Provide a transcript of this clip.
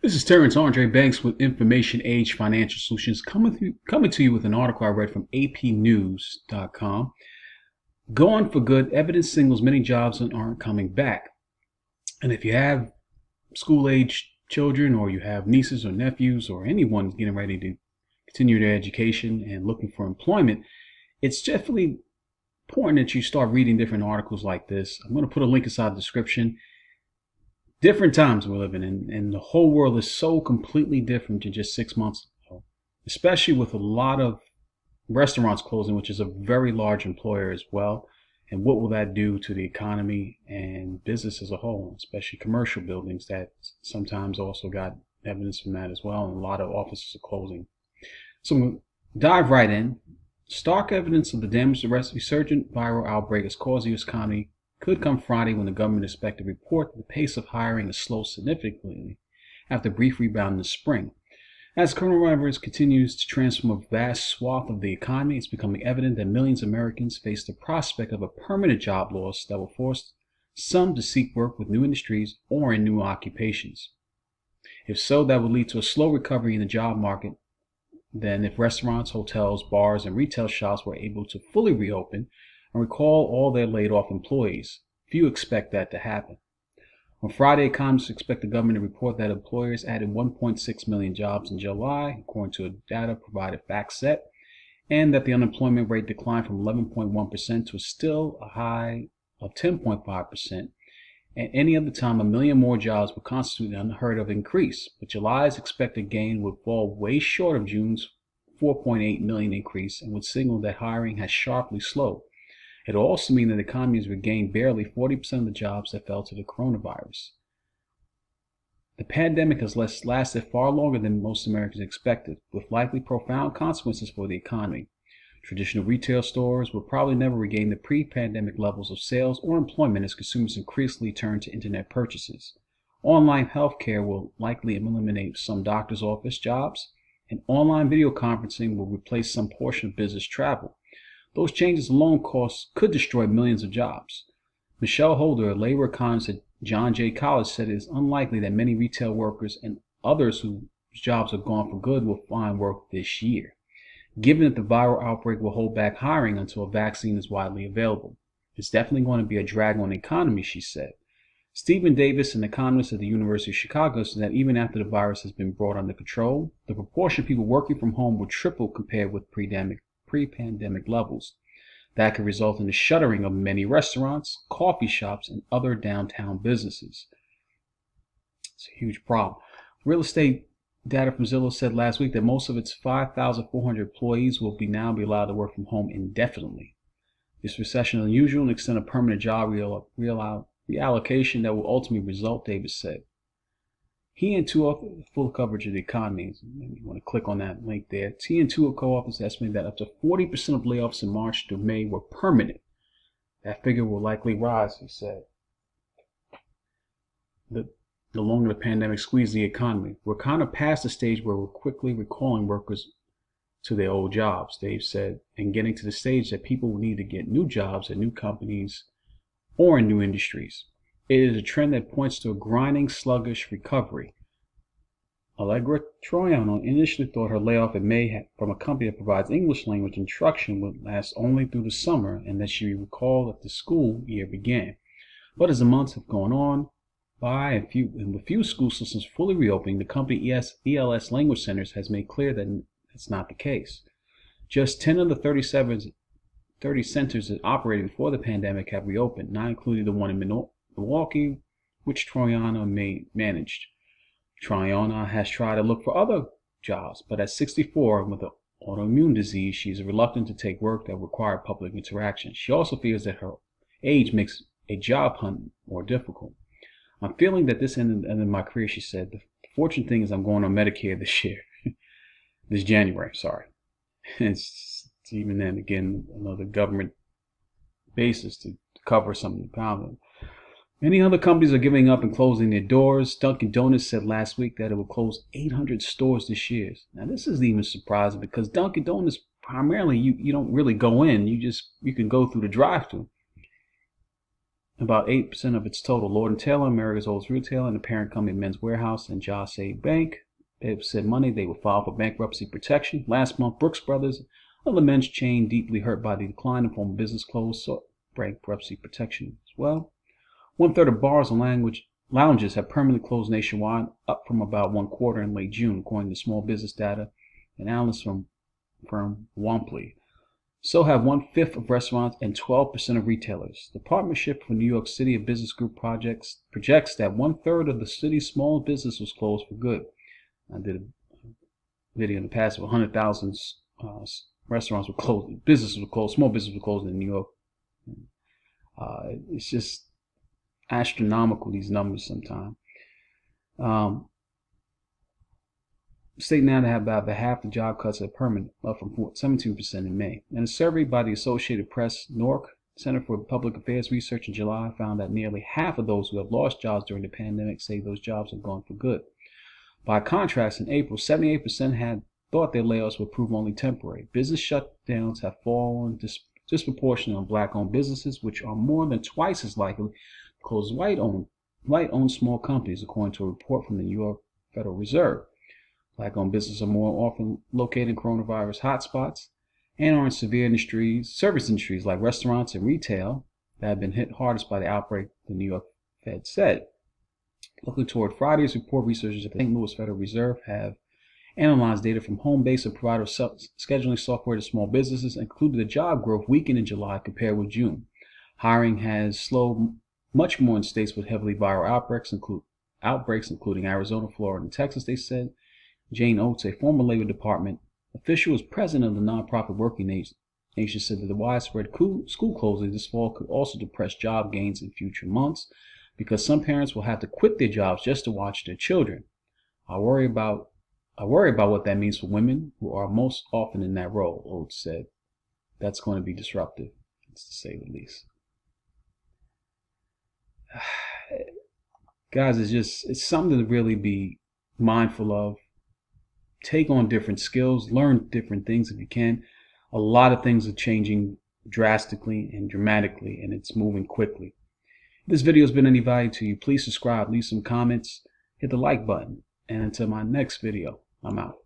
This is Terrence Andre Banks with Information Age Financial Solutions coming to you with an article I read from apnews.com. Gone for good, evidence signals many jobs aren't coming back. And if you have school-age children or you have nieces or nephews or anyone getting ready to continue their education and looking for employment, it's definitely important that you start reading different articles like this. I'm going to put a link inside the description. Different times we're living in, and the whole world is so completely different than just 6 months ago, especially with a lot of restaurants closing, which is a very large employer as well. And what will that do to the economy and business as a whole, especially commercial buildings that sometimes also got evidence from that as well, and a lot of offices are closing. So we'll dive right in. Stark evidence of the damage the resurgent viral outbreak has caused the U.S. economy could come Friday when the government expects to report that the pace of hiring has slowed significantly after a brief rebound in the spring. As coronavirus continues to transform a vast swath of the economy, it's becoming evident that millions of Americans face the prospect of a permanent job loss that will force some to seek work with new industries or in new occupations. If so, that would lead to a slow recovery in the job market than if restaurants, hotels, bars, and retail shops were able to fully reopen and recall all their laid-off employees. Few expect that to happen. On Friday, economists expect the government to report that employers added 1.6 million jobs in July, according to data provided FactSet, and that the unemployment rate declined from 11.1% to still a high of 10.5%. At any other time, 1 million more jobs would constitute an unheard of increase, but July's expected gain would fall way short of June's 4.8 million increase and would signal that hiring has sharply slowed. It will also mean that the economy has regained barely 40% of the jobs that fell to the coronavirus. The pandemic has lasted far longer than most Americans expected, with likely profound consequences for the economy. Traditional retail stores will probably never regain the pre-pandemic levels of sales or employment as consumers increasingly turn to internet purchases. Online healthcare will likely eliminate some doctor's office jobs, and online video conferencing will replace some portion of business travel. Those changes alone could destroy millions of jobs. Michelle Holder, a labor economist at John Jay College, said it is unlikely that many retail workers and others whose jobs are gone for good will find work this year, given that the viral outbreak will hold back hiring until a vaccine is widely available. It's definitely going to be a drag on the economy, she said. Stephen Davis, an economist at the University of Chicago, said that even after the virus has been brought under control, the proportion of people working from home will triple compared with pre-pandemic levels. That could result in the shuttering of many restaurants, coffee shops, and other downtown businesses. It's a huge problem. Real estate data from Zillow said last week that most of its 5,400 employees will now be allowed to work from home indefinitely. This recession is unusual and extend a permanent job reallocation that will ultimately result, Davis said. He and two authors, full coverage of the economy, maybe you want to click on that link there. He and two co-authors estimate that up to 40% of layoffs in March to May were permanent. That figure will likely rise, he said. The longer the pandemic squeezed the economy, we're kind of past the stage where we're quickly recalling workers to their old jobs, Dave said, and getting to the stage that people will need to get new jobs at new companies or in new industries. It is a trend that points to a grinding, sluggish recovery. Allegra Troiano initially thought her layoff in May from a company that provides English language instruction would last only through the summer and that she recalled that the school year began. But as the months have gone on by and with few school systems fully reopening, the company ELS Language Centers has made clear that that's not the case. Just 10 of the 30 centers that operated before the pandemic have reopened, not including the one in Milwaukee, which Troiano managed. Troiano has tried to look for other jobs, but at 64 and with an autoimmune disease, she is reluctant to take work that requires public interaction. She also fears that her age makes a job hunt more difficult. I'm feeling that this ended my career, she said. The fortunate thing is I'm going on Medicare this January, sorry. It's even then, again, another government basis to cover some of the problem. Many other companies are giving up and closing their doors. Dunkin' Donuts said last week that it will close 800 stores this year. Now, this isn't even surprising because Dunkin' Donuts, primarily, you don't really go in. You can go through the drive-thru. about 8% of its total. Lord & Taylor, America's oldest retailer, and the parent company Men's Warehouse and Joss A. Bank, they've said Monday they will file for bankruptcy protection. Last month, Brooks Brothers, another men's chain deeply hurt by the decline in former business closed, sought bankruptcy protection as well. 1/3 of bars and lounges have permanently closed nationwide, up from about 1/4 in late June, according to small business data and analysts from firm Wampley. So have 1/5 of restaurants and 12% of retailers. The Partnership for New York City Business Group projects that 1/3 of the city's small business was closed for good. I did a video in the past of 100,000 restaurants were closed, businesses were closed, small businesses were closed in New York. It's just astronomical, these numbers sometimes. State now to have about half the job cuts are permanent, up from 17% in May. And a survey by the Associated Press, NORC, Center for Public Affairs Research in July, found that nearly half of those who have lost jobs during the pandemic say those jobs have gone for good. By contrast, in April, 78% had thought their layoffs would prove only temporary. Business shutdowns have fallen disproportionately on black-owned businesses, which are more than twice as likely to close white-owned small companies, according to a report from the New York Federal Reserve. Black-owned businesses are more often located in coronavirus hotspots and are in severe service industries like restaurants and retail that have been hit hardest by the outbreak, the New York Fed said. Looking toward Friday's report, researchers at the St. Louis Federal Reserve have analyzed data from Homebase, a provider of scheduling software to small businesses, and included the job growth weakened in July compared with June. Hiring has slowed much more in states with heavily viral outbreaks, including Arizona, Florida, and Texas, they said. Jane Oates, a former Labor Department official, was president of the nonprofit Working Nation, said that the widespread school closings this fall could also depress job gains in future months because some parents will have to quit their jobs just to watch their children. I worry about what that means for women who are most often in that role, Oates said. That's going to be disruptive, to say the least. Guys, it's something to really be mindful of. Take on different skills, learn different things if you can. A lot of things are changing drastically and dramatically, and it's moving quickly. If this video has been any value to you, please subscribe, leave some comments, hit the like button, and until my next video, I'm out.